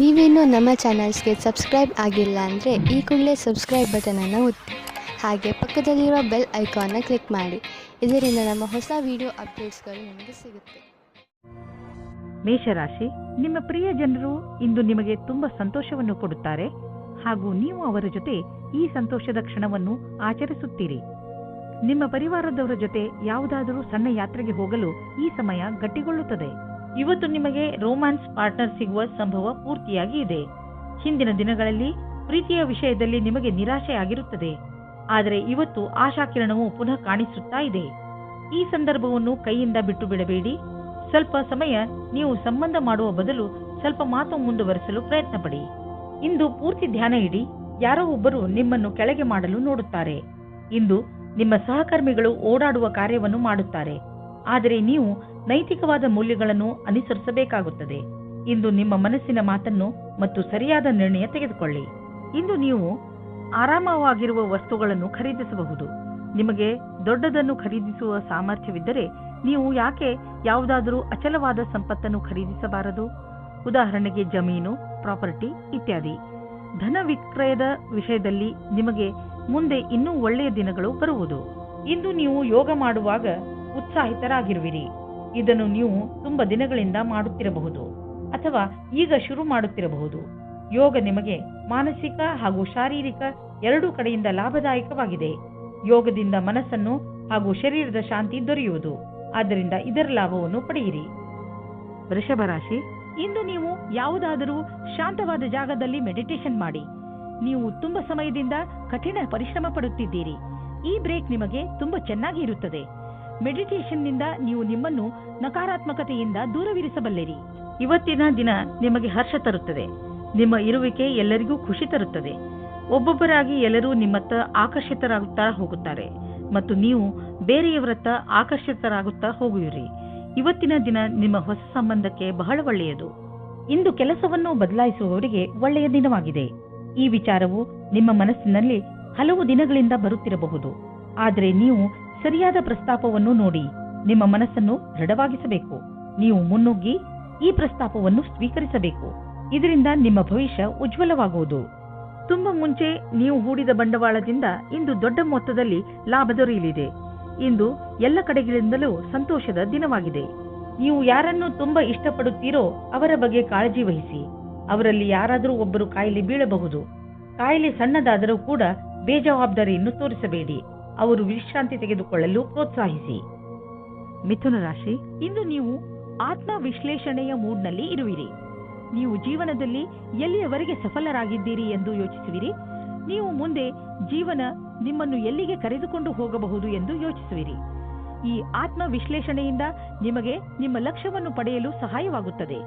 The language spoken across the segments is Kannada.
ನೀವೇನೂ ನಮ್ಮ ಚಾನಲ್ಸ್ಗೆ ಸಬ್ಸ್ಕ್ರೈಬ್ ಆಗಿಲ್ಲ ಅಂದರೆ ಈ ಕೂಡಲೇ ಸಬ್ಸ್ಕ್ರೈಬ್ ಬಟನನ್ನು ಒತ್ತಿ ಹಾಗೆ ಪಕ್ಕದಲ್ಲಿರೋ ಬೆಲ್ ಐಕಾನ್ನ ಕ್ಲಿಕ್ ಮಾಡಿ. ಇದರಿಂದ ನಮ್ಮ ಹೊಸ ವಿಡಿಯೋ ಅಪ್ಡೇಟ್ಸ್ಗಳು ನಿಮಗೆ ಸಿಗುತ್ತೆ. ಮೇಷರಾಶಿ, ನಿಮ್ಮ ಪ್ರಿಯ ಜನರು ಇಂದು ನಿಮಗೆ ತುಂಬಾ ಸಂತೋಷವನ್ನು ಕೊಡುತ್ತಾರೆ ಹಾಗೂ ನೀವು ಅವರ ಜೊತೆ ಈ ಸಂತೋಷದ ಕ್ಷಣವನ್ನು ಆಚರಿಸುತ್ತೀರಿ. ನಿಮ್ಮ ಪರಿವಾರದವರ ಜೊತೆ ಯಾವುದಾದರೂ ಸಣ್ಣ ಯಾತ್ರೆಗೆ ಹೋಗಲು ಈ ಸಮಯ ಗಟ್ಟಿಗೊಳ್ಳುತ್ತದೆ. ಇವತ್ತು ನಿಮಗೆ ರೋಮ್ಯಾನ್ಸ್ ಪಾರ್ಟ್ನರ್ ಸಿಗುವ ಸಂಭವ ಪೂರ್ತಿಯಾಗಿ ಇದೆ. ಹಿಂದಿನ ದಿನಗಳಲ್ಲಿ ಪ್ರೀತಿಯ ವಿಷಯದಲ್ಲಿ ನಿಮಗೆ ನಿರಾಶೆ ಆಗಿರುತ್ತದೆ, ಆದರೆ ಇವತ್ತು ಆಶಾಕಿರಣವು ಪುನಃ ಕಾಣಿಸುತ್ತಾ ಇದೆ. ಈ ಸಂದರ್ಭವನ್ನು ಕೈಯಿಂದ ಬಿಟ್ಟು ಬಿಡಬೇಡಿ. ಸ್ವಲ್ಪ ಸಮಯ ನೀವು ಸಂಬಂಧ ಮಾಡುವ ಬದಲು ಸ್ವಲ್ಪ ಮಾತು ಮುಂದುವರೆಸಲು ಪ್ರಯತ್ನ ಪಡಿ. ಇಂದು ಪೂರ್ತಿ ಧ್ಯಾನ ಇಡಿ. ಯಾರೋ ಒಬ್ಬರು ನಿಮ್ಮನ್ನು ಕೆಳಗೆ ಮಾಡಲು ನೋಡುತ್ತಾರೆ. ಇಂದು ನಿಮ್ಮ ಸಹಕರ್ಮಿಗಳು ಓಡಾಡುವ ಕಾರ್ಯವನ್ನು ಮಾಡುತ್ತಾರೆ, ಆದರೆ ನೀವು ನೈತಿಕವಾದ ಮೌಲ್ಯಗಳನ್ನು ಅನುಸರಿಸಬೇಕಾಗುತ್ತದೆ. ಇಂದು ನಿಮ್ಮ ಮನಸ್ಸಿನ ಮಾತನ್ನು ಮತ್ತು ಸರಿಯಾದ ನಿರ್ಣಯ ತೆಗೆದುಕೊಳ್ಳಿ. ಇಂದು ನೀವು ಆರಾಮವಾಗಿರುವ ವಸ್ತುಗಳನ್ನು ಖರೀದಿಸಬಹುದು. ನಿಮಗೆ ದೊಡ್ಡದನ್ನು ಖರೀದಿಸುವ ಸಾಮರ್ಥ್ಯವಿದ್ದರೆ ನೀವು ಯಾಕೆ ಯಾವುದಾದರೂ ಅಚಲವಾದ ಸಂಪತ್ತನ್ನು ಖರೀದಿಸಬಾರದು? ಉದಾಹರಣೆಗೆ ಜಮೀನು, ಪ್ರಾಪರ್ಟಿ ಇತ್ಯಾದಿ. ಧನ ವಿಕ್ರಯದ ವಿಷಯದಲ್ಲಿ ನಿಮಗೆ ಮುಂದೆ ಇನ್ನೂ ಒಳ್ಳೆಯ ದಿನಗಳು ಬರುವುದು. ಇಂದು ನೀವು ಯೋಗ ಮಾಡುವಾಗ ಉತ್ಸಾಹಿತರಾಗಿರುವಿರಿ. ಇದನ್ನು ನೀವು ತುಂಬ ದಿನಗಳಿಂದ ಮಾಡುತ್ತಿರಬಹುದು ಅಥವಾ ಈಗ ಶುರು ಮಾಡುತ್ತಿರಬಹುದು. ಯೋಗ ನಿಮಗೆ ಮಾನಸಿಕ ಹಾಗೂ ಶಾರೀರಿಕ ಎರಡೂ ಕಡೆಯಿಂದ ಲಾಭದಾಯಕವಾಗಿದೆ. ಯೋಗದಿಂದ ಮನಸ್ಸನ್ನು ಹಾಗೂ ಶರೀರದ ಶಾಂತಿ ದೊರೆಯುವುದು. ಆದ್ದರಿಂದ ಇದರ ಲಾಭವನ್ನು ಪಡೆಯಿರಿ. ವೃಷಭ ರಾಶಿ, ಇಂದು ನೀವು ಯಾವುದಾದರೂ ಶಾಂತವಾದ ಜಾಗದಲ್ಲಿ ಮೆಡಿಟೇಷನ್ ಮಾಡಿ. ನೀವು ತುಂಬಾ ಸಮಯದಿಂದ ಕಠಿಣ ಪರಿಶ್ರಮ ಪಡುತ್ತಿದ್ದೀರಿ. ಈ ಬ್ರೇಕ್ ನಿಮಗೆ ತುಂಬಾ ಚೆನ್ನಾಗಿ ಇರುತ್ತದೆ. ಮೆಡಿಟೇಷನ್ನಿಂದ ನೀವು ನಿಮ್ಮನ್ನು ನಕಾರಾತ್ಮಕತೆಯಿಂದ ದೂರವಿರಿಸಬಲ್ಲಿರಿ. ಇವತ್ತಿನ ದಿನ ನಿಮಗೆ ಹರ್ಷ ತರುತ್ತದೆ. ನಿಮ್ಮ ಇರುವಿಕೆ ಎಲ್ಲರಿಗೂ ಖುಷಿ ತರುತ್ತದೆ. ಒಬ್ಬೊಬ್ಬರಾಗಿ ಎಲ್ಲರೂ ನಿಮ್ಮತ್ತ ಆಕರ್ಷಿತರಾಗುತ್ತಾ ಹೋಗುತ್ತಾರೆ ಮತ್ತು ನೀವು ಬೇರೆಯವರತ್ತ ಆಕರ್ಷಿತರಾಗುತ್ತಾ ಹೋಗುವಿರಿ. ಇವತ್ತಿನ ದಿನ ನಿಮ್ಮ ಹೊಸ ಸಂಬಂಧಕ್ಕೆ ಬಹಳ ಒಳ್ಳೆಯದು. ಇಂದು ಕೆಲಸವನ್ನು ಬದಲಾಯಿಸುವವರಿಗೆ ಒಳ್ಳೆಯ ದಿನವಾಗಿದೆ. ಈ ವಿಚಾರವು ನಿಮ್ಮ ಮನಸ್ಸಿನಲ್ಲಿ ಹಲವು ದಿನಗಳಿಂದ ಬರುತ್ತಿರಬಹುದು, ಆದರೆ ನೀವು ಸರಿಯಾದ ಪ್ರಸ್ತಾಪವನ್ನು ನೋಡಿ ನಿಮ್ಮ ಮನಸ್ಸನ್ನು ದೃಢವಾಗಿಸಬೇಕು. ನೀವು ಮುನ್ನುಗ್ಗಿ ಈ ಪ್ರಸ್ತಾಪವನ್ನು ಸ್ವೀಕರಿಸಬೇಕು. ಇದರಿಂದ ನಿಮ್ಮ ಭವಿಷ್ಯ ಉಜ್ವಲವಾಗುವುದು. ತುಂಬ ಮುಂಚೆ ನೀವು ಹೂಡಿದ ಬಂಡವಾಳದಿಂದ ಇಂದು ದೊಡ್ಡ ಮೊತ್ತದಲ್ಲಿ ಲಾಭ ದೊರೆಯಲಿದೆ. ಇಂದು ಎಲ್ಲ ಕಡೆಗಳಿಂದಲೂ ಸಂತೋಷದ ದಿನವಾಗಿದೆ. ನೀವು ಯಾರನ್ನು ತುಂಬಾ ಇಷ್ಟಪಡುತ್ತೀರೋ ಅವರ ಬಗ್ಗೆ ಕಾಳಜಿ ವಹಿಸಿ. ಅವರಲ್ಲಿ ಯಾರಾದರೂ ಒಬ್ಬರು ಕಾಯಿಲೆ ಬೀಳಬಹುದು. ಕಾಯಿಲೆ ಸಣ್ಣದಾದರೂ ಕೂಡ ಬೇಜವಾಬ್ದಾರಿಯನ್ನು ತೋರಿಸಬೇಡಿ. ಅವರು ವಿಶ್ರಾಂತಿ ತೆಗೆದುಕೊಳ್ಳಲು ಪ್ರೋತ್ಸಾಹಿಸಿ. ಮಿಥುನ ರಾಶಿ, ಇಂದು ನೀವು ಆತ್ಮ ವಿಶ್ಲೇಷಣೆಯ ಮೂಡ್ನಲ್ಲಿ ಇರುವಿರಿ. ನೀವು ಜೀವನದಲ್ಲಿ ಎಲ್ಲಿಯವರೆಗೆ ಸಫಲರಾಗಿದ್ದೀರಿ ಎಂದು ಯೋಚಿಸುವಿರಿ. ನೀವು ಮುಂದೆ ಜೀವನ ನಿಮ್ಮನ್ನು ಎಲ್ಲಿಗೆ ಕರೆದುಕೊಂಡು ಹೋಗಬಹುದು ಎಂದು ಯೋಚಿಸುವಿರಿ. ಈ ಆತ್ಮ ವಿಶ್ಲೇಷಣೆಯಿಂದ ನಿಮಗೆ ನಿಮ್ಮ ಲಕ್ಷ್ಯವನ್ನು ಪಡೆಯಲು ಸಹಾಯವಾಗುತ್ತದೆ.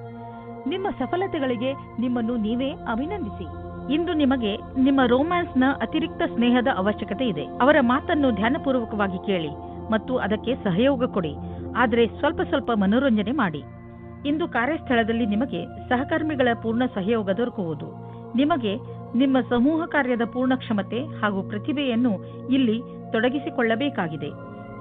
ನಿಮ್ಮ ಸಫಲತೆಗಳಿಗೆ ನಿಮ್ಮನ್ನು ನೀವೇ ಅಭಿನಂದಿಸಿ. ಇಂದು ನಿಮಗೆ ನಿಮ್ಮ ರೋಮ್ಯಾನ್ಸ್ನ ಅತಿರಿಕ್ತ ಸ್ನೇಹದ ಅವಶ್ಯಕತೆ ಇದೆ. ಅವರ ಮಾತನ್ನು ಧ್ಯಾನಪೂರ್ವಕವಾಗಿ ಕೇಳಿ ಮತ್ತು ಅದಕ್ಕೆ ಸಹಯೋಗ ಕೊಡಿ, ಆದರೆ ಸ್ವಲ್ಪ ಸ್ವಲ್ಪ ಮನೋರಂಜನೆ ಮಾಡಿ. ಇಂದು ಕಾರ್ಯಸ್ಥಳದಲ್ಲಿ ನಿಮಗೆ ಸಹಕರ್ಮಿಗಳ ಪೂರ್ಣ ಸಹಯೋಗ ದೊರಕುವುದು. ನಿಮಗೆ ನಿಮ್ಮ ಸಮೂಹ ಕಾರ್ಯದ ಪೂರ್ಣ ಕ್ಷಮತೆ ಹಾಗೂ ಪ್ರತಿಭೆಯನ್ನು ಇಲ್ಲಿ ತೊಡಗಿಸಿಕೊಳ್ಳಬೇಕಾಗಿದೆ.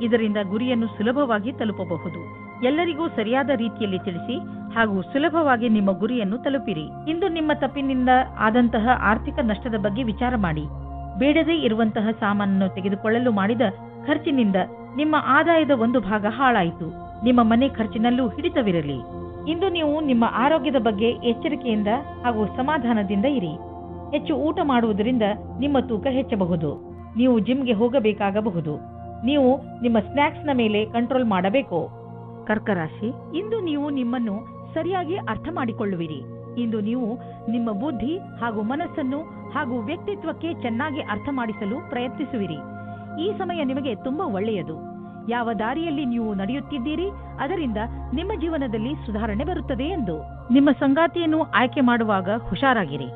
ಇದರಿಂದ ಗುರಿಯನ್ನು ಸುಲಭವಾಗಿ ತಲುಪಬಹುದು. ಎಲ್ಲರಿಗೂ ಸರಿಯಾದ ರೀತಿಯಲ್ಲಿ ತಿಳಿಸಿ ಹಾಗೂ ಸುಲಭವಾಗಿ ನಿಮ್ಮ ಗುರಿಯನ್ನು ತಲುಪಿರಿ. ಇಂದು ನಿಮ್ಮ ತಪ್ಪಿನಿಂದ ಆದಂತಹ ಆರ್ಥಿಕ ನಷ್ಟದ ಬಗ್ಗೆ ವಿಚಾರ ಮಾಡಿ. ಬೇಡದೇ ಇರುವಂತಹ ಸಾಮಾನನ್ನು ತೆಗೆದುಕೊಳ್ಳಲು ಮಾಡಿದ ಖರ್ಚಿನಿಂದ ನಿಮ್ಮ ಆದಾಯದ ಒಂದು ಭಾಗ ಹಾಳಾಯಿತು. ನಿಮ್ಮ ಮನೆ ಖರ್ಚಿನಲ್ಲೂ ಹಿಡಿತವಿರಲಿ. ಇಂದು ನೀವು ನಿಮ್ಮ ಆರೋಗ್ಯದ ಬಗ್ಗೆ ಎಚ್ಚರಿಕೆಯಿಂದ ಹಾಗೂ ಸಮಾಧಾನದಿಂದ ಇರಿ. ಹೆಚ್ಚು ಊಟ ಮಾಡುವುದರಿಂದ ನಿಮ್ಮ ತೂಕ ಹೆಚ್ಚಬಹುದು. ನೀವು ಜಿಮ್ಗೆ ಹೋಗಬೇಕಾಗಬಹುದು. ನೀವು ನಿಮ್ಮ ಸ್ನ್ಯಾಕ್ಸ್ನ ಮೇಲೆ ಕಂಟ್ರೋಲ್ ಮಾಡಬೇಕು. ಕರ್ಕ ರಾಶಿ, ಇಂದು ನೀವು ನಿಮ್ಮನ್ನು ಸರಿಯಾಗಿ ಅರ್ಥ ಮಾಡಿಕೊಳ್ಳುವಿರಿ. ಇಂದು ನೀವು ನಿಮ್ಮ ಬುದ್ಧಿ ಹಾಗೂ ಮನಸ್ಸನ್ನು ಹಾಗೂ ವ್ಯಕ್ತಿತ್ವಕ್ಕೆ ಚೆನ್ನಾಗಿ ಅರ್ಥ ಮಾಡಿಸಲು ಪ್ರಯತ್ನಿಸುವಿರಿ. ಈ ಸಮಯ ನಿಮಗೆ ತುಂಬಾ ಒಳ್ಳೆಯದು. ಯಾವ ದಾರಿಯಲ್ಲಿ ನೀವು ನಡೆಯುತ್ತಿದ್ದೀರಿ ಅದರಿಂದ ನಿಮ್ಮ ಜೀವನದಲ್ಲಿ ಸುಧಾರಣೆ ಬರುತ್ತದೆ ಎಂದು. ನಿಮ್ಮ ಸಂಗಾತಿಯನ್ನು ಆಯ್ಕೆ ಮಾಡುವಾಗ ಹುಷಾರಾಗಿರಿ,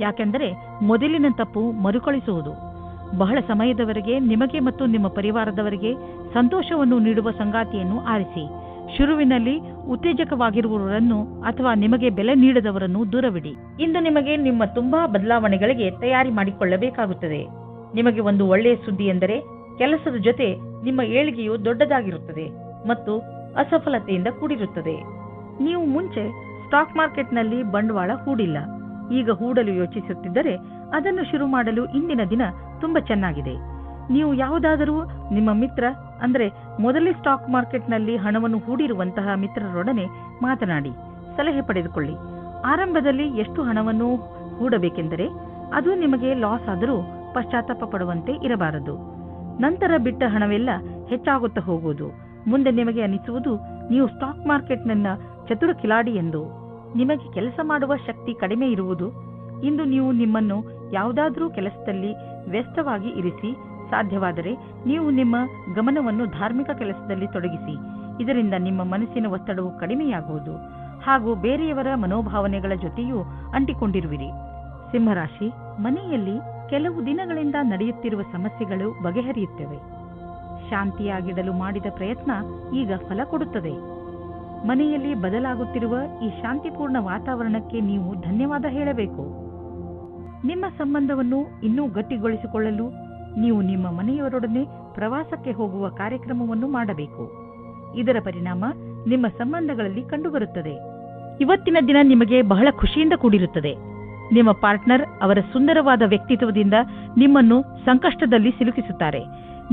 ಯಾಕೆಂದರೆ ಮೊದಲಿನ ತಪ್ಪು ಮರುಕಳಿಸುವುದು. ಬಹಳ ಸಮಯದವರೆಗೆ ನಿಮಗೆ ಮತ್ತು ನಿಮ್ಮ ಪರಿವಾರದವರಿಗೆ ಸಂತೋಷವನ್ನು ನೀಡುವ ಸಂಗಾತಿಯನ್ನು ಆರಿಸಿ. ಶುರುವಿನಲ್ಲಿ ಉತ್ತೇಜಕವಾಗಿರುವವರನ್ನು ಅಥವಾ ನಿಮಗೆ ಬೆಲೆ ನೀಡದವರನ್ನು ದೂರವಿಡಿ. ಇಂದು ನಿಮಗೆ ನಿಮ್ಮ ತುಂಬಾ ಬದಲಾವಣೆಗಳಿಗೆ ತಯಾರಿ ಮಾಡಿಕೊಳ್ಳಬೇಕಾಗುತ್ತದೆ. ನಿಮಗೆ ಒಂದು ಒಳ್ಳೆಯ ಸುದ್ದಿ ಎಂದರೆ ಕೆಲಸದ ಜೊತೆ ನಿಮ್ಮ ಏಳಿಗೆಯು ದೊಡ್ಡದಾಗಿರುತ್ತದೆ ಮತ್ತು ಅಸಫಲತೆಯಿಂದ ಕೂಡಿರುತ್ತದೆ. ನೀವು ಮುಂಚೆ ಸ್ಟಾಕ್ ಮಾರ್ಕೆಟ್ನಲ್ಲಿ ಬಂಡವಾಳ ಹೂಡಿಲ್ಲ. ಈಗ ಹೂಡಲು ಯೋಚಿಸುತ್ತಿದ್ದರೆ ಅದನ್ನು ಶುರು ಮಾಡಲು ಇಂದಿನ ದಿನ ತುಂಬಾ ಚೆನ್ನಾಗಿದೆ. ನೀವು ಯಾವುದಾದರೂ ನಿಮ್ಮ ಮಿತ್ರ ಅಂದರೆ ಮೊದಲೇ ಸ್ಟಾಕ್ ಮಾರ್ಕೆಟ್ನಲ್ಲಿ ಹಣವನ್ನು ಹೂಡಿರುವಂತಹ ಮಿತ್ರರೊಡನೆ ಮಾತನಾಡಿ ಸಲಹೆ ಪಡೆದುಕೊಳ್ಳಿ. ಆರಂಭದಲ್ಲಿ ಎಷ್ಟು ಹಣವನ್ನು ಹೂಡಬೇಕೆಂದರೆ ಅದು ನಿಮಗೆ ಲಾಸ್ ಆದರೂ ಪಶ್ಚಾತ್ತಾಪ ಪಡುವಂತೆ ಇರಬಾರದು. ನಂತರ ಬಿಟ್ಟ ಹಣವೆಲ್ಲ ಹೆಚ್ಚಾಗುತ್ತಾ ಹೋಗುವುದು. ಮುಂದೆ ನಿಮಗೆ ಅನಿಸುವುದು ನೀವು ಸ್ಟಾಕ್ ಮಾರ್ಕೆಟ್ನ ಚತುರ ಕಿಲಾಡಿ ಎಂದು. ನಿಮಗೆ ಕೆಲಸ ಮಾಡುವ ಶಕ್ತಿ ಕಡಿಮೆ ಇರುವುದು. ಇಂದು ನೀವು ನಿಮ್ಮನ್ನು ಯಾವುದಾದ್ರೂ ಕೆಲಸದಲ್ಲಿ ವ್ಯಸ್ತವಾಗಿ ಇರಿಸಿ. ಸಾಧ್ಯವಾದರೆ ನೀವು ನಿಮ್ಮ ಗಮನವನ್ನು ಧಾರ್ಮಿಕ ಕೆಲಸದಲ್ಲಿ ತೊಡಗಿಸಿ. ಇದರಿಂದ ನಿಮ್ಮ ಮನಸ್ಸಿನ ಒತ್ತಡವು ಕಡಿಮೆಯಾಗುವುದು ಹಾಗೂ ಬೇರೆಯವರ ಮನೋಭಾವನೆಗಳ ಜೊತೆಯೂ ಅಂಟಿಕೊಂಡಿರುವಿರಿ. ಸಿಂಹರಾಶಿ, ಮನೆಯಲ್ಲಿ ಕೆಲವು ದಿನಗಳಿಂದ ನಡೆಯುತ್ತಿರುವ ಸಮಸ್ಯೆಗಳು ಬಗೆಹರಿಯುತ್ತವೆ. ಶಾಂತಿಯಾಗಿಡಲು ಮಾಡಿದ ಪ್ರಯತ್ನ ಈಗ ಫಲ ಕೊಡುತ್ತದೆ. ಮನೆಯಲ್ಲಿ ಬದಲಾಗುತ್ತಿರುವ ಈ ಶಾಂತಿಪೂರ್ಣ ವಾತಾವರಣಕ್ಕೆ ನೀವು ಧನ್ಯವಾದ ಹೇಳಬೇಕು. ನಿಮ್ಮ ಸಂಬಂಧವನ್ನು ಇನ್ನೂ ಗಟ್ಟಿಗೊಳಿಸಿಕೊಳ್ಳಲು ನೀವು ನಿಮ್ಮ ಮನೆಯವರೊಡನೆ ಪ್ರವಾಸಕ್ಕೆ ಹೋಗುವ ಕಾರ್ಯಕ್ರಮವನ್ನು ಮಾಡಬೇಕು. ಇದರ ಪರಿಣಾಮ ನಿಮ್ಮ ಸಂಬಂಧಗಳಲ್ಲಿ ಕಂಡುಬರುತ್ತದೆ. ಇವತ್ತಿನ ದಿನ ನಿಮಗೆ ಬಹಳ ಖುಷಿಯಿಂದ ಕೂಡಿರುತ್ತದೆ. ನಿಮ್ಮ ಪಾರ್ಟ್ನರ್ ಅವರ ಸುಂದರವಾದ ವ್ಯಕ್ತಿತ್ವದಿಂದ ನಿಮ್ಮನ್ನು ಸಂಕಷ್ಟದಲ್ಲಿ ಸಿಲುಕಿಸುತ್ತಾರೆ.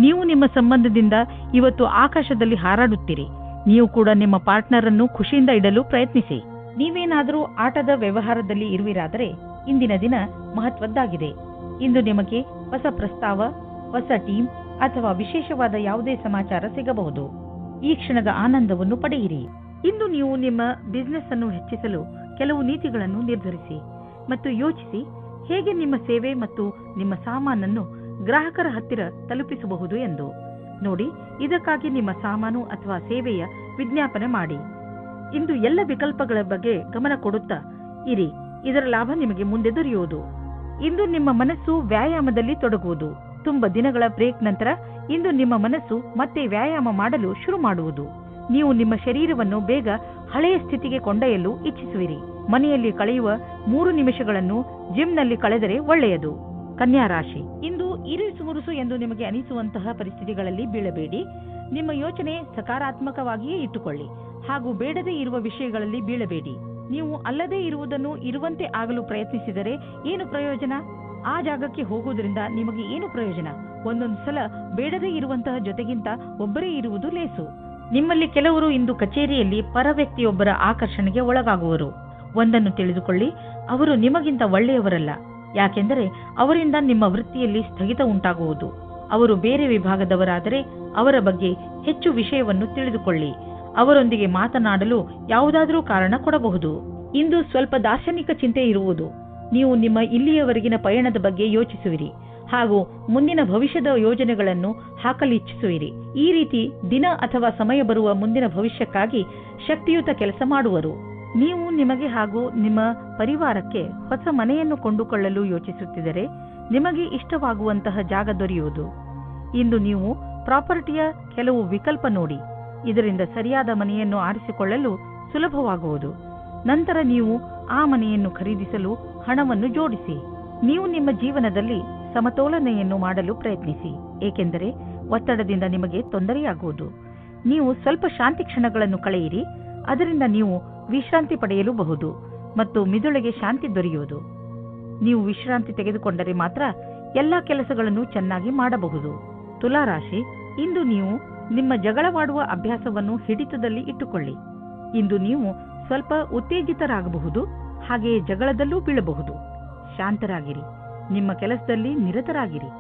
ನೀವು ನಿಮ್ಮ ಸಂಬಂಧದಿಂದ ಇವತ್ತು ಆಕಾಶದಲ್ಲಿ ಹಾರಾಡುತ್ತೀರಿ. ನೀವು ಕೂಡ ನಿಮ್ಮ ಪಾರ್ಟ್ನರ್ ಅನ್ನು ಖುಷಿಯಿಂದ ಇಡಲು ಪ್ರಯತ್ನಿಸಿ. ನೀವೇನಾದರೂ ಆಟದ ವ್ಯವಹಾರದಲ್ಲಿ ಇರುವಿರಾದರೆ ಇಂದಿನ ದಿನ ಮಹತ್ವದ್ದಾಗಿದೆ. ಇಂದು ನಿಮಗೆ ಹೊಸ ಪ್ರಸ್ತಾವ, ಹೊಸ ಟೀಮ್ ಅಥವಾ ವಿಶೇಷವಾದ ಯಾವುದೇ ಸಮಾಚಾರ ಸಿಗಬಹುದು. ಈ ಕ್ಷಣದ ಆನಂದವನ್ನು ಪಡೆಯಿರಿ. ಇಂದು ನೀವು ನಿಮ್ಮ ಬಿಸಿನೆಸ್ ಅನ್ನು ಹೆಚ್ಚಿಸಲು ಕೆಲವು ನೀತಿಗಳನ್ನು ನಿರ್ಧರಿಸಿ ಮತ್ತು ಯೋಚಿಸಿ ಹೇಗೆ ನಿಮ್ಮ ಸೇವೆ ಮತ್ತು ನಿಮ್ಮ ಸಾಮಾನನ್ನು ಗ್ರಾಹಕರ ಹತ್ತಿರ ತಲುಪಿಸಬಹುದು ಎಂದು ನೋಡಿ. ಇದಕ್ಕಾಗಿ ನಿಮ್ಮ ಸಾಮಾನು ಅಥವಾ ಸೇವೆಯ ವಿಜ್ಞಾಪನೆ ಮಾಡಿ. ಇಂದು ಎಲ್ಲ ವಿಕಲ್ಪಗಳ ಬಗ್ಗೆ ಗಮನ ಕೊಡುತ್ತಾ ಇರಿ. ಇದರ ಲಾಭ ನಿಮಗೆ ಮುಂದೆ ದೊರೆಯುವುದು. ಇಂದು ನಿಮ್ಮ ಮನಸ್ಸು ವ್ಯಾಯಾಮದಲ್ಲಿ ತೊಡಗುವುದು. ತುಂಬ ದಿನಗಳ ಬ್ರೇಕ್ ನಂತರ ಇಂದು ನಿಮ್ಮ ಮನಸ್ಸು ಮತ್ತೆ ವ್ಯಾಯಾಮ ಮಾಡಲು ಶುರು ಮಾಡುವುದು. ನೀವು ನಿಮ್ಮ ಶರೀರವನ್ನು ಬೇಗ ಹಳೆಯ ಸ್ಥಿತಿಗೆ ಕೊಂಡೊಯ್ಯಲು ಇಚ್ಛಿಸುವಿರಿ. ಮನೆಯಲ್ಲಿ ಕಳೆಯುವ 3 ನಿಮಿಷಗಳನ್ನು ಜಿಮ್ನಲ್ಲಿ ಕಳೆದರೆ ಒಳ್ಳೆಯದು. ಕನ್ಯಾ ರಾಶಿ, ಇಂದು ಇರಿಸು ಮುರುಸು ಎಂದು ನಿಮಗೆ ಅನಿಸುವಂತಹ ಪರಿಸ್ಥಿತಿಗಳಲ್ಲಿ ಬೀಳಬೇಡಿ. ನಿಮ್ಮ ಯೋಚನೆ ಸಕಾರಾತ್ಮಕವಾಗಿಯೇ ಇಟ್ಟುಕೊಳ್ಳಿ ಹಾಗೂ ಬೇಡದೇ ಇರುವ ವಿಷಯಗಳಲ್ಲಿ ಬೀಳಬೇಡಿ. ನೀವು ಅಲ್ಲದೇ ಇರುವುದನ್ನು ಇರುವಂತೆ ಆಗಲು ಪ್ರಯತ್ನಿಸಿದರೆ ಏನು ಪ್ರಯೋಜನ? ಆ ಜಾಗಕ್ಕೆ ಹೋಗುವುದರಿಂದ ನಿಮಗೆ ಏನು ಪ್ರಯೋಜನ? ಒಂದೊಂದು ಸಲ ಬೇಡದೇ ಇರುವಂತಹ ಜೊತೆಗಿಂತ ಒಬ್ಬರೇ ಇರುವುದು ಲೇಸು. ನಿಮ್ಮಲ್ಲಿ ಕೆಲವರು ಇಂದು ಕಚೇರಿಯಲ್ಲಿ ಪರ ವ್ಯಕ್ತಿಯೊಬ್ಬರ ಆಕರ್ಷಣೆಗೆ ಒಳಗಾಗುವರು. ಒಂದನ್ನು ತಿಳಿದುಕೊಳ್ಳಿ, ಅವರು ನಿಮಗಿಂತ ಒಳ್ಳೆಯವರಲ್ಲ. ಯಾಕೆಂದರೆ ಅವರಿಂದ ನಿಮ್ಮ ವೃತ್ತಿಯಲ್ಲಿ ಸ್ಥಗಿತ ಉಂಟಾಗುವುದು. ಅವರು ಬೇರೆ ವಿಭಾಗದವರಾದರೆ ಅವರ ಬಗ್ಗೆ ಹೆಚ್ಚು ವಿಷಯವನ್ನು ತಿಳಿದುಕೊಳ್ಳಿ. ಅವರೊಂದಿಗೆ ಮಾತನಾಡಲು ಯಾವುದಾದರೂ ಕಾರಣ ಕೊಡಬಹುದು. ಇಂದು ಸ್ವಲ್ಪ ದಾರ್ಶನಿಕ ಚಿಂತೆ ಇರುವುದು. ನೀವು ನಿಮ್ಮ ಇಲ್ಲಿಯವರೆಗಿನ ಪಯಣದ ಬಗ್ಗೆ ಯೋಚಿಸುವಿರಿ ಹಾಗೂ ಮುಂದಿನ ಭವಿಷ್ಯದ ಯೋಜನೆಗಳನ್ನು ಹಾಕಲಿಚ್ಛಿಸುವಿರಿ. ಈ ರೀತಿ ದಿನ ಅಥವಾ ಸಮಯ ಬರುವ ಮುಂದಿನ ಭವಿಷ್ಯಕ್ಕಾಗಿ ಶಕ್ತಿಯುತ ಕೆಲಸ ಮಾಡುವರು. ನೀವು ನಿಮಗೆ ಹಾಗೂ ನಿಮ್ಮ ಪರಿವಾರಕ್ಕೆ ಹೊಸ ಮನೆಯನ್ನು ಕೊಂಡುಕೊಳ್ಳಲು ಯೋಚಿಸುತ್ತಿದ್ದರೆ ನಿಮಗೆ ಇಷ್ಟವಾಗುವಂತಹ ಜಾಗ ದೊರೆಯುವುದು. ಇಂದು ನೀವು ಪ್ರಾಪರ್ಟಿಯ ಕೆಲವು ವಿಕಲ್ಪ ನೋಡಿ. ಇದರಿಂದ ಸರಿಯಾದ ಮನೆಯನ್ನು ಆರಿಸಿಕೊಳ್ಳಲು ಸುಲಭವಾಗುವುದು. ನಂತರ ನೀವು ಆ ಮನೆಯನ್ನು ಖರೀದಿಸಲು ಹಣವನ್ನು ಜೋಡಿಸಿ. ನೀವು ನಿಮ್ಮ ಜೀವನದಲ್ಲಿ ಸಮತೋಲನೆಯನ್ನು ಮಾಡಲು ಪ್ರಯತ್ನಿಸಿ, ಏಕೆಂದರೆ ಒತ್ತಡದಿಂದ ನಿಮಗೆ ತೊಂದರೆಯಾಗುವುದು. ನೀವು ಸ್ವಲ್ಪ ಶಾಂತಿ ಕ್ಷಣಗಳನ್ನು ಕಳೆಯಿರಿ. ಅದರಿಂದ ನೀವು ವಿಶ್ರಾಂತಿ ಪಡೆಯಲು ಬಹುದು ಮತ್ತು ಮಿದುಳಿಗೆ ಶಾಂತಿ ದೊರೆಯುವುದು. ನೀವು ವಿಶ್ರಾಂತಿ ತೆಗೆದುಕೊಂಡರೆ ಮಾತ್ರ ಎಲ್ಲ ಕೆಲಸಗಳನ್ನು ಚೆನ್ನಾಗಿ ಮಾಡಬಹುದು. ತುಲಾ ರಾಶಿ, ಇಂದು ನೀವು ನಿಮ್ಮ ಜಗಳವಾಡುವ ಅಭ್ಯಾಸವನ್ನು ಹಿಡಿತದಲ್ಲಿ ಇಟ್ಟುಕೊಳ್ಳಿ. ಇಂದು ನೀವು ಸ್ವಲ್ಪ ಉತ್ತೇಜಿತರಾಗಬಹುದು, ಹಾಗೆಯೇ ಜಗಳದಲ್ಲೂ ಬೀಳಬಹುದು. ಶಾಂತರಾಗಿರಿ. ನಿಮ್ಮ ಕೆಲಸದಲ್ಲಿ ನಿರತರಾಗಿರಿ.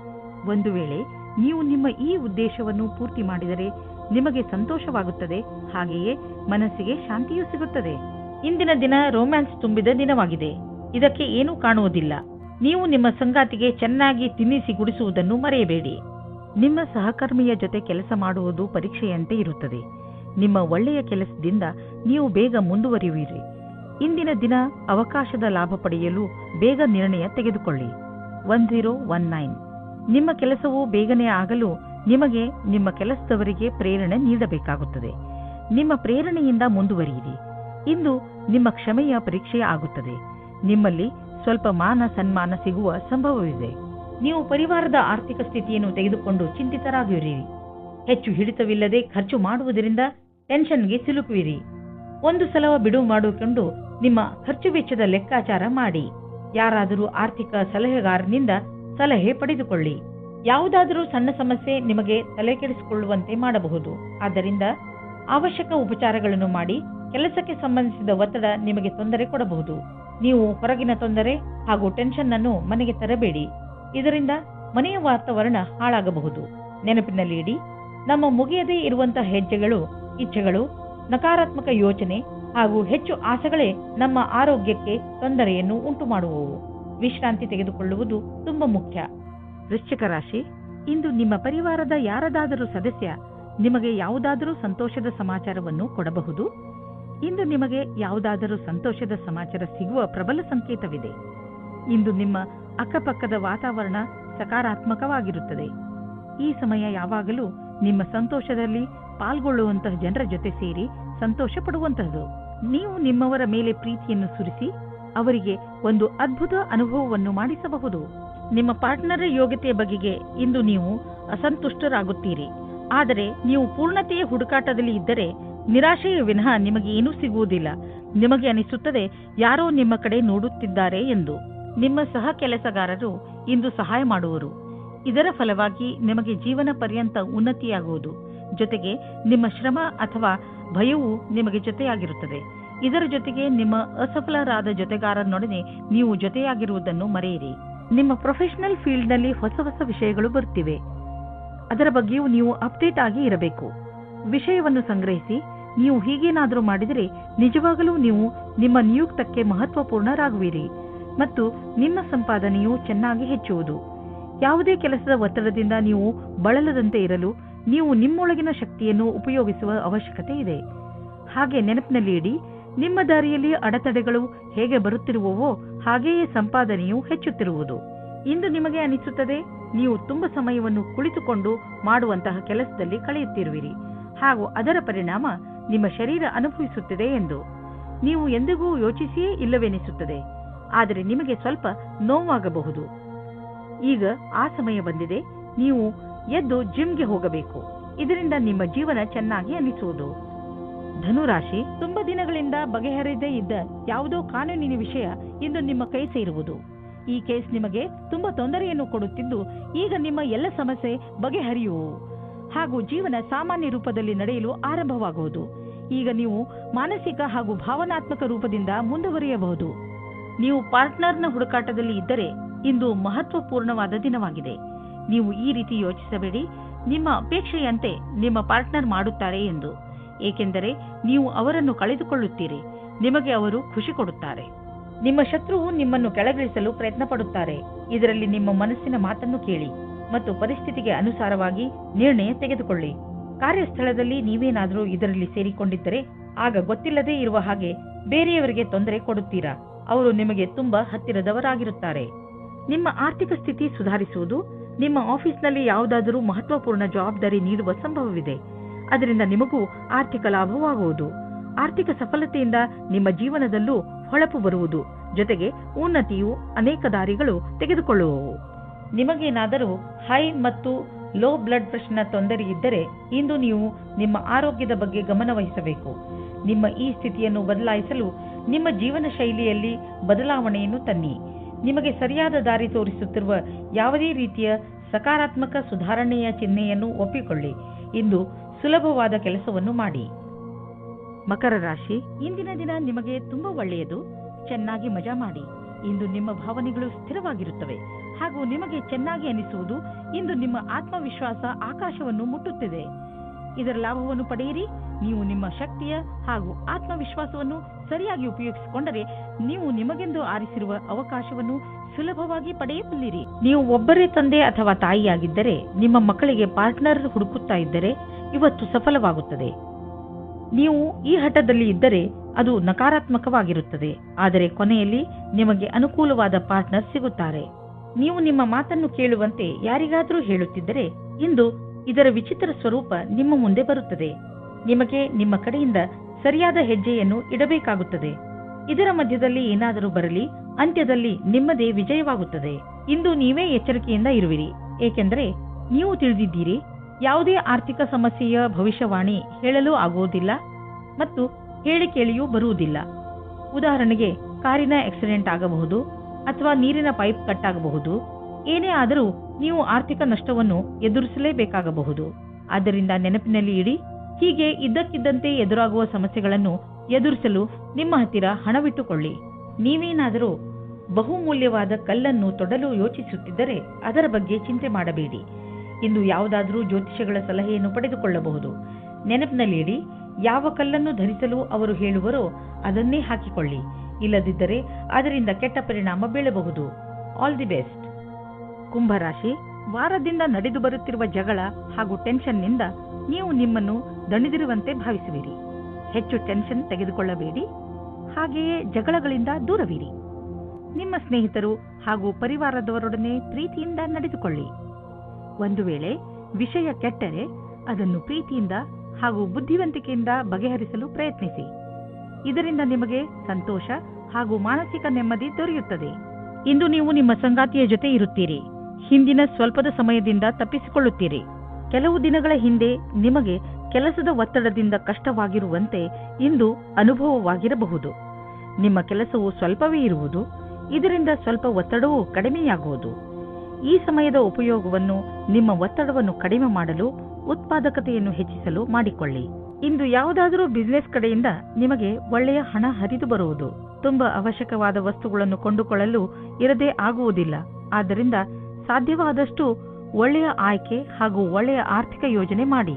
ಒಂದು ವೇಳೆ ನೀವು ನಿಮ್ಮ ಈ ಉದ್ದೇಶವನ್ನು ಪೂರ್ತಿ ಮಾಡಿದರೆ ನಿಮಗೆ ಸಂತೋಷವಾಗುತ್ತದೆ, ಹಾಗೆಯೇ ಮನಸ್ಸಿಗೆ ಶಾಂತಿಯೂ ಸಿಗುತ್ತದೆ. ಇಂದಿನ ದಿನ ರೊಮ್ಯಾನ್ಸ್ ತುಂಬಿದ ದಿನವಾಗಿದೆ. ಇದಕ್ಕೆ ಏನೂ ಕಾಣುವುದಿಲ್ಲ. ನೀವು ನಿಮ್ಮ ಸಂಗಾತಿಗೆ ಚೆನ್ನಾಗಿ ತಿನ್ನಿಸಿ ಗುಡಿಸುವುದನ್ನು ಮರೆಯಬೇಡಿ. ನಿಮ್ಮ ಸಹಕರ್ಮಿಯ ಜೊತೆ ಕೆಲಸ ಮಾಡುವುದು ಪರೀಕ್ಷೆಯಂತೆ ಇರುತ್ತದೆ. ನಿಮ್ಮ ಒಳ್ಳೆಯ ಕೆಲಸದಿಂದ ನೀವು ಬೇಗ ಮುಂದುವರಿಯುವಿರಿ. ಇಂದಿನ ದಿನ ಅವಕಾಶದ ಲಾಭ ಪಡೆಯಲು ಬೇಗ ನಿರ್ಣಯ ತೆಗೆದುಕೊಳ್ಳಿ. 1019 ನಿಮ್ಮ ಕೆಲಸವು ಬೇಗನೆ ಆಗಲು ನಿಮಗೆ ನಿಮ್ಮ ಕೆಲಸದವರಿಗೆ ಪ್ರೇರಣೆ ನೀಡಬೇಕಾಗುತ್ತದೆ. ನಿಮ್ಮ ಪ್ರೇರಣೆಯಿಂದ ಮುಂದುವರಿಯಿರಿ. ಇಂದು ನಿಮ್ಮ ಕ್ಷಮೆಯ ಪರೀಕ್ಷೆ ಆಗುತ್ತದೆ. ನಿಮ್ಮಲ್ಲಿ ಸ್ವಲ್ಪ ಮಾನ ಸನ್ಮಾನ ಸಿಗುವ ಸಂಭವವಿದೆ. ನೀವು ಪರಿವಾರದ ಆರ್ಥಿಕ ಸ್ಥಿತಿಯನ್ನು ತೆಗೆದುಕೊಂಡು ಚಿಂತಿತರಾಗಿರಿ. ಹೆಚ್ಚು ಹಿಡಿತವಿಲ್ಲದೆ ಖರ್ಚು ಮಾಡುವುದರಿಂದ ಟೆನ್ಷನ್ಗೆ ಸಿಲುಕುವಿರಿ. ಒಂದು ಸಲ ಬಿಡುವು ಮಾಡಿಕೊಂಡು ನಿಮ್ಮ ಖರ್ಚು ವೆಚ್ಚದ ಲೆಕ್ಕಾಚಾರ ಮಾಡಿ. ಯಾರಾದರೂ ಆರ್ಥಿಕ ಸಲಹೆಗಾರನಿಂದ ಸಲಹೆ ಪಡೆದುಕೊಳ್ಳಿ. ಯಾವುದಾದರೂ ಸಣ್ಣ ಸಮಸ್ಯೆ ನಿಮಗೆ ತಲೆ ಕೆಡಿಸಿಕೊಳ್ಳುವಂತೆ ಮಾಡಬಹುದು. ಆದ್ದರಿಂದ ಅವಶ್ಯಕ ಉಪಚಾರಗಳನ್ನು ಮಾಡಿ. ಕೆಲಸಕ್ಕೆ ಸಂಬಂಧಿಸಿದ ಒತ್ತಡ ನಿಮಗೆ ತೊಂದರೆ ಕೊಡಬಹುದು. ನೀವು ಹೊರಗಿನ ತೊಂದರೆ ಹಾಗೂ ಟೆನ್ಷನ್ ಅನ್ನು ಮನೆಗೆ ತರಬೇಡಿ. ಇದರಿಂದ ಮನೆಯ ವಾತಾವರಣ ಹಾಳಾಗಬಹುದು. ನೆನಪಿನಲ್ಲಿಡಿ, ನಮ್ಮ ಮುಗಿಯದೇ ಇರುವಂತಹ ಹೆಜ್ಜೆಗಳು, ಇಚ್ಛೆಗಳು, ನಕಾರಾತ್ಮಕ ಯೋಚನೆ ಹಾಗೂ ಹೆಚ್ಚು ಆಸೆಗಳೇ ನಮ್ಮ ಆರೋಗ್ಯಕ್ಕೆ ತೊಂದರೆಯನ್ನು ಉಂಟು ಮಾಡುವವು. ವಿಶ್ರಾಂತಿ ತೆಗೆದುಕೊಳ್ಳುವುದು ತುಂಬಾ ಮುಖ್ಯ. ವೃಶ್ಚಿಕ ರಾಶಿ, ಇಂದು ನಿಮ್ಮ ಪರಿವಾರದ ಯಾರದಾದರೂ ಸದಸ್ಯ ನಿಮಗೆ ಯಾವುದಾದರೂ ಸಂತೋಷದ ಸಮಾಚಾರವನ್ನು ಕೊಡಬಹುದು. ಇಂದು ನಿಮಗೆ ಯಾವುದಾದರೂ ಸಂತೋಷದ ಸಮಾಚಾರ ಸಿಗುವ ಪ್ರಬಲ ಸಂಕೇತವಿದೆ. ಇಂದು ನಿಮ್ಮ ಅಕ್ಕಪಕ್ಕದ ವಾತಾವರಣ ಸಕಾರಾತ್ಮಕವಾಗಿರುತ್ತದೆ. ಈ ಸಮಯ ಯಾವಾಗಲೂ ನಿಮ್ಮ ಸಂತೋಷದಲ್ಲಿ ಪಾಲ್ಗೊಳ್ಳುವಂತಹ ಜನರ ಜೊತೆ ಸೇರಿ ಸಂತೋಷ ಪಡುವಂತಹದ್ದು. ನೀವು ನಿಮ್ಮವರ ಮೇಲೆ ಪ್ರೀತಿಯನ್ನು ಸುರಿಸಿ ಅವರಿಗೆ ಒಂದು ಅದ್ಭುತ ಅನುಭವವನ್ನು ಮಾಡಿಸಬಹುದು. ನಿಮ್ಮ ಪಾರ್ಟ್ನರ್ ಯೋಗ್ಯತೆಯ ಬಗೆಗೆ ಇಂದು ನೀವು ಅಸಂತುಷ್ಟರಾಗುತ್ತೀರಿ. ಆದರೆ ನೀವು ಪೂರ್ಣತೆಯ ಹುಡುಕಾಟದಲ್ಲಿ ಇದ್ದರೆ ನಿರಾಶೆಯ ವಿನಃ ನಿಮಗೆ ಏನೂ ಸಿಗುವುದಿಲ್ಲ. ನಿಮಗೆ ಅನಿಸುತ್ತದೆ ಯಾರೋ ನಿಮ್ಮ ಕಡೆ ನೋಡುತ್ತಿದ್ದಾರೆ ಎಂದು. ನಿಮ್ಮ ಸಹ ಕೆಲಸಗಾರರು ಇಂದು ಸಹಾಯ ಮಾಡುವರು. ಇದರ ಫಲವಾಗಿ ನಿಮಗೆ ಜೀವನ ಪರ್ಯಂತ ಉನ್ನತಿಯಾಗುವುದು. ಜೊತೆಗೆ ನಿಮ್ಮ ಶ್ರಮ ಅಥವಾ ಭಯವು ನಿಮಗೆ ಜೊತೆಯಾಗಿರುತ್ತದೆ. ಇದರ ಜೊತೆಗೆ ನಿಮ್ಮ ಅಸಫಲರಾದ ಜೊತೆಗಾರನೊಡನೆ ನೀವು ಜೊತೆಯಾಗಿರುವುದನ್ನು ಮರೆಯಿರಿ. ನಿಮ್ಮ ಪ್ರೊಫೆಷನಲ್ ಫೀಲ್ಡ್ನಲ್ಲಿ ಹೊಸ ಹೊಸ ವಿಷಯಗಳು ಬರುತ್ತಿವೆ. ಅದರ ಬಗ್ಗೆಯೂ ನೀವು ಅಪ್ಡೇಟ್ ಆಗಿ ಇರಬೇಕು. ವಿಷಯವನ್ನು ಸಂಗ್ರಹಿಸಿ. ನೀವು ಹೀಗೇನಾದರೂ ಮಾಡಿದರೆ ನಿಜವಾಗಲೂ ನೀವು ನಿಮ್ಮ ನಿಯುಕ್ತಕ್ಕೆ ಮಹತ್ವಪೂರ್ಣರಾಗುವಿರಿ ಮತ್ತು ನಿಮ್ಮ ಸಂಪಾದನೆಯು ಚೆನ್ನಾಗಿ ಹೆಚ್ಚುವುದು. ಯಾವುದೇ ಕೆಲಸದ ಒತ್ತಡದಿಂದ ನೀವು ಬಳಲದಂತೆ ಇರಲು ನೀವು ನಿಮ್ಮೊಳಗಿನ ಶಕ್ತಿಯನ್ನು ಉಪಯೋಗಿಸುವ ಅವಶ್ಯಕತೆ ಇದೆ. ಹಾಗೆ ನೆನಪಿನಲ್ಲಿ ಇಡಿ, ನಿಮ್ಮ ದಾರಿಯಲ್ಲಿ ಅಡೆತಡೆಗಳು ಹೇಗೆ ಬರುತ್ತಿರುವವೋ ಹಾಗೆಯೇ ಸಂಪಾದನೆಯು ಹೆಚ್ಚುತ್ತಿರುವುದು. ಇಂದು ನಿಮಗೆ ಅನಿಸುತ್ತದೆ ನೀವು ತುಂಬ ಸಮಯವನ್ನು ಕುಳಿತುಕೊಂಡು ಮಾಡುವಂತಹ ಕೆಲಸದಲ್ಲಿ ಕಳೆಯುತ್ತಿರುವಿರಿ ಹಾಗೂ ಅದರ ಪರಿಣಾಮ ನಿಮ್ಮ ಶರೀರ ಅನುಭವಿಸುತ್ತಿದೆ ಎಂದು ನೀವು ಎಂದಿಗೂ ಯೋಚಿಸಿಯೇ ಇಲ್ಲವೆನಿಸುತ್ತದೆ. ಆದರೆ ನಿಮಗೆ ಸ್ವಲ್ಪ ನೋವಾಗಬಹುದು. ಈಗ ಆ ಸಮಯ ಬಂದಿದೆ. ನೀವು ಎದ್ದು ಜಿಮ್ಗೆ ಹೋಗಬೇಕು. ಇದರಿಂದ ನಿಮ್ಮ ಜೀವನ ಚೆನ್ನಾಗಿ ಅನಿಸುವುದು. ಧನುರಾಶಿ, ತುಂಬಾ ದಿನಗಳಿಂದ ಬಗೆಹರಿಯದೇ ಇದ್ದ ಯಾವುದೋ ಕಾನೂನಿನ ವಿಷಯ ಇಂದು ನಿಮ್ಮ ಕೈ ಸೇರುವುದು. ಈ ಕೇಸ್ ನಿಮಗೆ ತುಂಬಾ ತೊಂದರೆಯನ್ನು ಕೊಡುತ್ತಿದ್ದು ಈಗ ನಿಮ್ಮ ಎಲ್ಲ ಸಮಸ್ಯೆ ಬಗೆಹರಿಯುವು ಹಾಗೂ ಜೀವನ ಸಾಮಾನ್ಯ ರೂಪದಲ್ಲಿ ನಡೆಯಲು ಆರಂಭವಾಗುವುದು. ಈಗ ನೀವು ಮಾನಸಿಕ ಹಾಗೂ ಭಾವನಾತ್ಮಕ ರೂಪದಿಂದ ಮುಂದುವರಿಯಬಹುದು. ನೀವು ಪಾರ್ಟ್ನರ್ನ ಹುಡುಕಾಟದಲ್ಲಿ ಇದ್ದರೆ ಇಂದು ಮಹತ್ವಪೂರ್ಣವಾದ ದಿನವಾಗಿದೆ. ನೀವು ಈ ರೀತಿ ಯೋಚಿಸಬೇಡಿ, ನಿಮ್ಮ ಅಪೇಕ್ಷೆಯಂತೆ ನಿಮ್ಮ ಪಾರ್ಟ್ನರ್ ಮಾಡುತ್ತಾರೆ ಎಂದು. ಏಕೆಂದರೆ ನೀವು ಅವರನ್ನು ಕಳೆದುಕೊಳ್ಳುತ್ತೀರಿ. ನಿಮಗೆ ಅವರು ಖುಷಿ ಕೊಡುತ್ತಾರೆ. ನಿಮ್ಮ ಶತ್ರುವು ನಿಮ್ಮನ್ನು ಕೆಳಗಿಳಿಸಲು ಪ್ರಯತ್ನ ಪಡುತ್ತಾರೆ. ಇದರಲ್ಲಿ ನಿಮ್ಮ ಮನಸ್ಸಿನ ಮಾತನ್ನು ಕೇಳಿ ಮತ್ತು ಪರಿಸ್ಥಿತಿಗೆ ಅನುಸಾರವಾಗಿ ನಿರ್ಣಯ ತೆಗೆದುಕೊಳ್ಳಿ. ಕಾರ್ಯಸ್ಥಳದಲ್ಲಿ ನೀವೇನಾದರೂ ಇದರಲ್ಲಿ ಸೇರಿಕೊಂಡಿದ್ದರೆ ಆಗ ಗೊತ್ತಿಲ್ಲದೇ ಇರುವ ಹಾಗೆ ಬೇರೆಯವರಿಗೆ ತೊಂದರೆ ಕೊಡುತ್ತೀರಾ. ಅವರು ನಿಮಗೆ ತುಂಬಾ ಹತ್ತಿರದವರಾಗಿರುತ್ತಾರೆ. ನಿಮ್ಮ ಆರ್ಥಿಕ ಸ್ಥಿತಿ ಸುಧಾರಿಸುವುದು. ನಿಮ್ಮ ಆಫೀಸ್ನಲ್ಲಿ ಯಾವುದಾದರೂ ಮಹತ್ವಪೂರ್ಣ ಜವಾಬ್ದಾರಿ ನೀಡುವ ಸಂಭವವಿದೆ. ಅದರಿಂದ ನಿಮಗೂ ಆರ್ಥಿಕ ಲಾಭವಾಗುವುದು. ಆರ್ಥಿಕ ಸಫಲತೆಯಿಂದ ನಿಮ್ಮ ಜೀವನದಲ್ಲೂ ಹೊಳಪು ಬರುವುದು. ಜೊತೆಗೆ ಉನ್ನತಿಯು ಅನೇಕ ದಾರಿಗಳು ತೆಗೆದುಕೊಳ್ಳುವವು. ನಿಮಗೇನಾದರೂ ಹೈ ಮತ್ತು ಲೋ ಬ್ಲಡ್ ಪ್ರೆಷರ್ನ ತೊಂದರೆ ಇದ್ದರೆ ಇಂದು ನೀವು ನಿಮ್ಮ ಆರೋಗ್ಯದ ಬಗ್ಗೆ ಗಮನ ವಹಿಸಬೇಕು. ನಿಮ್ಮ ಈ ಸ್ಥಿತಿಯನ್ನು ಬದಲಾಯಿಸಲು ನಿಮ್ಮ ಜೀವನ ಶೈಲಿಯಲ್ಲಿ ಬದಲಾವಣೆಯನ್ನು ತನ್ನಿ. ನಿಮಗೆ ಸರಿಯಾದ ದಾರಿ ತೋರಿಸುತ್ತಿರುವ ಯಾವುದೇ ರೀತಿಯ ಸಕಾರಾತ್ಮಕ ಸುಧಾರಣೆಯ ಚಿಹ್ನೆಯನ್ನು ಒಪ್ಪಿಕೊಳ್ಳಿ. ಇಂದು ಸುಲಭವಾದ ಕೆಲಸವನ್ನು ಮಾಡಿ. ಮಕರ ರಾಶಿ, ಇಂದಿನ ದಿನ ನಿಮಗೆ ತುಂಬಾ ಒಳ್ಳೆಯದು. ಚೆನ್ನಾಗಿ ಮಜಾ ಮಾಡಿ. ಇಂದು ನಿಮ್ಮ ಭಾವನೆಗಳು ಸ್ಥಿರವಾಗಿರುತ್ತವೆ ಹಾಗೂ ನಿಮಗೆ ಚೆನ್ನಾಗಿ ಅನಿಸುವುದು. ಇಂದು ನಿಮ್ಮ ಆತ್ಮವಿಶ್ವಾಸ ಆಕಾಶವನ್ನು ಮುಟ್ಟುತ್ತಿದೆ. ಇದರ ಲಾಭವನ್ನು ಪಡೆಯಿರಿ. ನೀವು ನಿಮ್ಮ ಶಕ್ತಿಯ ಹಾಗೂ ಆತ್ಮವಿಶ್ವಾಸವನ್ನು ಸರಿಯಾಗಿ ಉಪಯೋಗಿಸಿಕೊಂಡರೆ ನೀವು ನಿಮಗೆಂದು ಆರಿಸಿರುವ ಅವಕಾಶವನ್ನು ಸುಲಭವಾಗಿ ಪಡೆಯಬಲ್ಲಿರಿ. ನೀವು ಒಬ್ಬರೇ ತಂದೆ ಅಥವಾ ತಾಯಿಯಾಗಿದ್ದರೆ ನಿಮ್ಮ ಮಕ್ಕಳಿಗೆ ಪಾರ್ಟ್ನರ್ ಹುಡುಕುತ್ತಾ ಇದ್ದರೆ ಇವತ್ತು ಸಫಲವಾಗುತ್ತದೆ. ನೀವು ಈ ಹಠದಲ್ಲಿ ಇದ್ದರೆ ಅದು ನಕಾರಾತ್ಮಕವಾಗಿರುತ್ತದೆ. ಆದರೆ ಕೊನೆಯಲ್ಲಿ ನಿಮಗೆ ಅನುಕೂಲವಾದ ಪಾರ್ಟ್ನರ್ ಸಿಗುತ್ತಾರೆ. ನೀವು ನಿಮ್ಮ ಮಾತನ್ನು ಕೇಳುವಂತೆ ಯಾರಿಗಾದರೂ ಹೇಳುತ್ತಿದ್ದರೆ ಇಂದು ಇದರ ವಿಚಿತ್ರ ಸ್ವರೂಪ ನಿಮ್ಮ ಮುಂದೆ ಬರುತ್ತದೆ. ನಿಮಗೆ ನಿಮ್ಮ ಕಡೆಯಿಂದ ಸರಿಯಾದ ಹೆಜ್ಜೆಯನ್ನು ಇಡಬೇಕಾಗುತ್ತದೆ. ಇದರ ಮಧ್ಯದಲ್ಲಿ ಏನಾದರೂ ಬರಲಿ, ಅಂತ್ಯದಲ್ಲಿ ನಿಮ್ಮದೇ ವಿಜಯವಾಗುತ್ತದೆ. ಇಂದು ನೀವೇ ಎಚ್ಚರಿಕೆಯಿಂದ ಇರುವಿರಿ. ಏಕೆಂದರೆ ನೀವು ತಿಳಿದಿದ್ದೀರಿ, ಯಾವುದೇ ಆರ್ಥಿಕ ಸಮಸ್ಯೆಯ ಭವಿಷ್ಯವಾಣಿ ಹೇಳಲು ಆಗುವುದಿಲ್ಲ ಮತ್ತು ಹೇಳಿ ಕೇಳಿಯೂ ಬರುವುದಿಲ್ಲ. ಉದಾಹರಣೆಗೆ, ಕಾರಿನ ಆಕ್ಸಿಡೆಂಟ್ ಆಗಬಹುದು, ಅಥವಾ ನೀರಿನ ಪೈಪ್ ಕಟ್ಟಾಗಬಹುದು. ಏನೇ ಆದರೂ ನೀವು ಆರ್ಥಿಕ ನಷ್ಟವನ್ನು ಎದುರಿಸಲೇಬೇಕಾಗಬಹುದು. ಆದ್ದರಿಂದ ನೆನಪಿನಲ್ಲಿ ಇಡಿ, ಹೀಗೆ ಇದ್ದಕ್ಕಿದ್ದಂತೆ ಎದುರಾಗುವ ಸಮಸ್ಯೆಗಳನ್ನು ಎದುರಿಸಲು ನಿಮ್ಮ ಹತ್ತಿರ ಹಣವಿಟ್ಟುಕೊಳ್ಳಿ. ನೀವೇನಾದರೂ ಬಹುಮೂಲ್ಯವಾದ ಕಲ್ಲನ್ನು ತೊಡಲು ಯೋಚಿಸುತ್ತಿದ್ದರೆ ಅದರ ಬಗ್ಗೆ ಚಿಂತೆ ಮಾಡಬೇಡಿ. ಇಂದು ಯಾವುದಾದರೂ ಜ್ಯೋತಿಷಿಗಳ ಸಲಹೆಯನ್ನು ಪಡೆದುಕೊಳ್ಳಬಹುದು. ನೆನಪಿನಲ್ಲಿ ಇಡಿ, ಯಾವ ಕಲ್ಲನ್ನು ಧರಿಸಲು ಅವರು ಹೇಳುವರೋ ಅದನ್ನೇ ಹಾಕಿಕೊಳ್ಳಿ. ಇಲ್ಲದಿದ್ದರೆ ಅದರಿಂದ ಕೆಟ್ಟ ಪರಿಣಾಮ ಬೀಳಬಹುದು. All the best. ಕುಂಭರಾಶಿ, ವಾರದಿಂದ ನಡೆದು ಬರುತ್ತಿರುವ ಜಗಳ ಹಾಗೂ ಟೆನ್ಷನ್ನಿಂದ ನೀವು ನಿಮ್ಮನ್ನು ದಣಿದಿರುವಂತೆ ಭಾವಿಸುವಿರಿ. ಹೆಚ್ಚು ಟೆನ್ಷನ್ ತೆಗೆದುಕೊಳ್ಳಬೇಡಿ. ಹಾಗೆಯೇ ಜಗಳಗಳಿಂದ ದೂರವಿರಿ. ನಿಮ್ಮ ಸ್ನೇಹಿತರು ಹಾಗೂ ಪರಿವಾರದವರೊಡನೆ ಪ್ರೀತಿಯಿಂದ ನಡೆದುಕೊಳ್ಳಿ. ಒಂದು ವೇಳೆ ವಿಷಯ ಕೆಟ್ಟರೆ ಅದನ್ನು ಪ್ರೀತಿಯಿಂದ ಹಾಗೂ ಬುದ್ಧಿವಂತಿಕೆಯಿಂದ ಬಗೆಹರಿಸಲು ಪ್ರಯತ್ನಿಸಿ. ಇದರಿಂದ ನಿಮಗೆ ಸಂತೋಷ ಹಾಗೂ ಮಾನಸಿಕ ನೆಮ್ಮದಿ ದೊರೆಯುತ್ತದೆ. ಇಂದು ನೀವು ನಿಮ್ಮ ಸಂಗಾತಿಯ ಜೊತೆ ಇರುತ್ತೀರಿ. ಹಿಂದಿನ ಸ್ವಲ್ಪದ ಸಮಯದಿಂದ ತಪ್ಪಿಸಿಕೊಳ್ಳುತ್ತೀರಿ. ಕೆಲವು ದಿನಗಳ ಹಿಂದೆ ನಿಮಗೆ ಕೆಲಸದ ಒತ್ತಡದಿಂದ ಕಷ್ಟವಾಗಿರುವಂತೆ ಇಂದು ಅನುಭವವಾಗಿರಬಹುದು. ನಿಮ್ಮ ಕೆಲಸವು ಸ್ವಲ್ಪವೇ ಇರುವುದು. ಇದರಿಂದ ಸ್ವಲ್ಪ ಒತ್ತಡವೂ ಕಡಿಮೆಯಾಗುವುದು. ಈ ಸಮಯದ ಉಪಯೋಗವನ್ನು ನಿಮ್ಮ ಒತ್ತಡವನ್ನು ಕಡಿಮೆ ಮಾಡಲು, ಉತ್ಪಾದಕತೆಯನ್ನು ಹೆಚ್ಚಿಸಲು ಮಾಡಿಕೊಳ್ಳಿ. ಇಂದು ಯಾವುದಾದರೂ ಬಿಸಿನೆಸ್ ಕಡೆಯಿಂದ ನಿಮಗೆ ಒಳ್ಳೆಯ ಹಣ ಹರಿದು ಬರುವುದು. ತುಂಬಾ ಅವಶ್ಯಕವಾದ ವಸ್ತುಗಳನ್ನು ಕೊಂಡುಕೊಳ್ಳಲು ಇರದೇ ಆಗುವುದಿಲ್ಲ. ಆದ್ದರಿಂದ ಸಾಧ್ಯವಾದಷ್ಟು ಒಳ್ಳೆಯ ಆಯ್ಕೆ ಹಾಗೂ ಒಳ್ಳೆಯ ಆರ್ಥಿಕ ಯೋಜನೆ ಮಾಡಿ.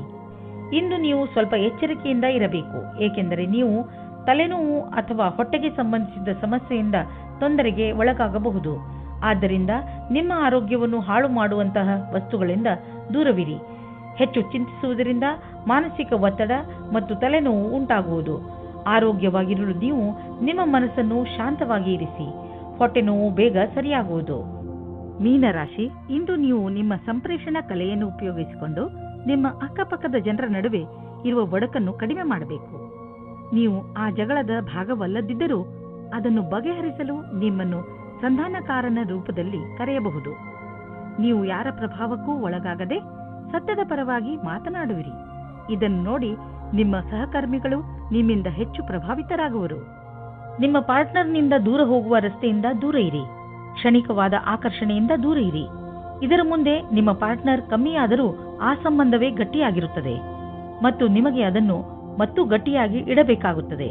ಇಂದು ನೀವು ಸ್ವಲ್ಪ ಎಚ್ಚರಿಕೆಯಿಂದ ಇರಬೇಕು. ಏಕೆಂದರೆ ನೀವು ತಲೆನೋವು ಅಥವಾ ಹೊಟ್ಟೆಗೆ ಸಂಬಂಧಿಸಿದ ಸಮಸ್ಯೆಯಿಂದ ತೊಂದರೆಗೆ ಒಳಗಾಗಬಹುದು. ಆದ್ದರಿಂದ ನಿಮ್ಮ ಆರೋಗ್ಯವನ್ನು ಹಾಳು ಮಾಡುವಂತಹ ವಸ್ತುಗಳಿಂದ ದೂರವಿರಿ. ಹೆಚ್ಚು ಚಿಂತಿಸುವುದರಿಂದ ಮಾನಸಿಕ ಒತ್ತಡ ಮತ್ತು ತಲೆನೋವು ಉಂಟಾಗುವುದು. ಆರೋಗ್ಯವಾಗಿರಲು ನೀವು ನಿಮ್ಮ ಮನಸ್ಸನ್ನು ಶಾಂತವಾಗಿ ಇರಿಸಿ. ಹೊಟ್ಟೆ ನೋವು ಬೇಗ ಸರಿಯಾಗುವುದು. ಮೀನರಾಶಿ, ಇಂದು ನೀವು ನಿಮ್ಮ ಸಂಪ್ರೇಷಣಾ ಕಲೆಯನ್ನು ಉಪಯೋಗಿಸಿಕೊಂಡು ನಿಮ್ಮ ಅಕ್ಕಪಕ್ಕದ ಜನರ ನಡುವೆ ಇರುವ ಒಡಕನ್ನು ಕಡಿಮೆ ಮಾಡಬೇಕು. ನೀವು ಆ ಜಗಳದ ಭಾಗವಲ್ಲದಿದ್ದರೂ ಅದನ್ನು ಬಗೆಹರಿಸಲು ನಿಮ್ಮನ್ನು ಸಂಧಾನಕಾರನ ರೂಪದಲ್ಲಿ ಕರೆಯಬಹುದು. ನೀವು ಯಾರ ಪ್ರಭಾವಕ್ಕೂ ಒಳಗಾಗದೆ ಸತ್ಯದ ಪರವಾಗಿ ಮಾತನಾಡುವಿರಿ. ಇದನ್ನು ನೋಡಿ ನಿಮ್ಮ ಸಹಕರ್ಮಿಗಳು ನಿಮ್ಮಿಂದ ಹೆಚ್ಚು ಪ್ರಭಾವಿತರಾಗುವರು. ನಿಮ್ಮ ಪಾರ್ಟ್ನರ್ನಿಂದ ದೂರ ಹೋಗುವ ರಸ್ತೆಯಿಂದ ದೂರ ಇರಿ. ಕ್ಷಣಿಕವಾದ ಆಕರ್ಷಣೆಯಿಂದ ದೂರ ಇರಿ. ಇದರ ಮುಂದೆ ನಿಮ್ಮ ಪಾರ್ಟ್ನರ್ ಕಮ್ಮಿಯಾದರೂ ಆ ಸಂಬಂಧವೇ ಗಟ್ಟಿಯಾಗಿರುತ್ತದೆ ಮತ್ತು ನಿಮಗೆ ಅದನ್ನು ಮತ್ತು ಗಟ್ಟಿಯಾಗಿ ಇಡಬೇಕಾಗುತ್ತದೆ.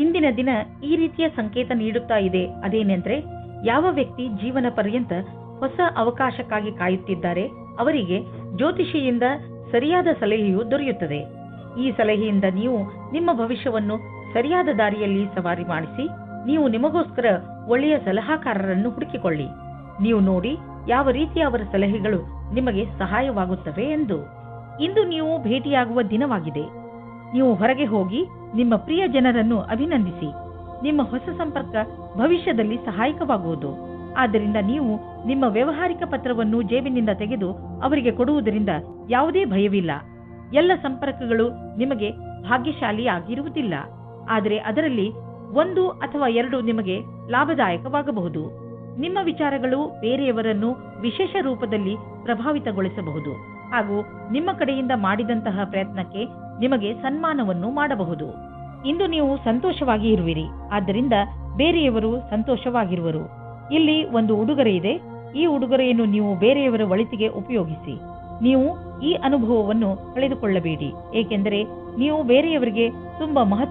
ಇಂದಿನ ದಿನ ಈ ರೀತಿಯ ಸಂಕೇತ ನೀಡುತ್ತಾ ಇದೆ. ಅದೇನೆಂದ್ರೆ, ಯಾವ ವ್ಯಕ್ತಿ ಜೀವನ ಪರ್ಯಂತ ಹೊಸ ಅವಕಾಶಕ್ಕಾಗಿ ಕಾಯುತ್ತಿದ್ದಾರೆ ಅವರಿಗೆ ಜ್ಯೋತಿಷಿಯಿಂದ ಸರಿಯಾದ ಸಲಹೆಯು ದೊರೆಯುತ್ತದೆ. ಈ ಸಲಹೆಯಿಂದ ನೀವು ನಿಮ್ಮ ಭವಿಷ್ಯವನ್ನು ಸರಿಯಾದ ದಾರಿಯಲ್ಲಿ ಸವಾರಿ ಮಾಡಿಸಿ ನೀವು ನಿಮಗೋಸ್ಕರ ಒಳ್ಳೆಯ ಸಲಹಾಕಾರರನ್ನು ಹುಡುಕಿಕೊಳ್ಳಿ. ನೀವು ನೋಡಿ ಯಾವ ರೀತಿಯ ಅವರ ಸಲಹೆಗಳು ನಿಮಗೆ ಸಹಾಯವಾಗುತ್ತವೆ ಎಂದು. ಇಂದು ನೀವು ಭೇಟಿಯಾಗುವ ದಿನವಾಗಿದೆ. ನೀವು ಹೊರಗೆ ಹೋಗಿ ನಿಮ್ಮ ಪ್ರಿಯ ಜನರನ್ನು ಅಭಿನಂದಿಸಿ. ನಿಮ್ಮ ಹೊಸ ಸಂಪರ್ಕ ಭವಿಷ್ಯದಲ್ಲಿ ಸಹಾಯಕವಾಗುವುದು. ಆದ್ದರಿಂದ ನೀವು ನಿಮ್ಮ ವ್ಯವಹಾರಿಕ ಪತ್ರವನ್ನು ಜೇಬಿನಿಂದ ತೆಗೆದು ಅವರಿಗೆ ಕೊಡುವುದರಿಂದ ಯಾವುದೇ ಭಯವಿಲ್ಲ. ಎಲ್ಲ ಸಂಪರ್ಕಗಳು ನಿಮಗೆ ಭಾಗ್ಯಶಾಲಿಯಾಗಿರುವುದಿಲ್ಲ, ಆದರೆ ಅದರಲ್ಲಿ 1 ಅಥವಾ 2 ನಿಮಗೆ ಲಾಭದಾಯಕವಾಗಬಹುದು. ನಿಮ್ಮ ವಿಚಾರಗಳು ಬೇರೆಯವರನ್ನು ವಿಶೇಷ ರೂಪದಲ್ಲಿ ಪ್ರಭಾವಿತಗೊಳಿಸಬಹುದು ಹಾಗೂ ನಿಮ್ಮ ಕಡೆಯಿಂದ ಮಾಡಿದಂತಹ ಪ್ರಯತ್ನಕ್ಕೆ ನಿಮಗೆ ಸನ್ಮಾನವನ್ನು ಮಾಡಬಹುದು. ಇಂದು ನೀವು ಸಂತೋಷವಾಗಿ ಇರುವಿರಿ, ಆದ್ದರಿಂದ ಬೇರೆಯವರು ಸಂತೋಷವಾಗಿರುವರು. ಇಲ್ಲಿ ಒಂದು ಉಡುಗೊರೆ ಇದೆ. ಈ ಉಡುಗೊರೆಯನ್ನು ನೀವು ಬೇರೆಯವರ ಒಳಿತಿಗೆ ಉಪಯೋಗಿಸಿ. ನೀವು ಈ ಅನುಭವವನ್ನು ಕಳೆದುಕೊಳ್ಳಬೇಡಿ, ಏಕೆಂದರೆ ನೀವು ಬೇರೆಯವರಿಗೆ ತುಂಬಾ ಮಹತ್ವ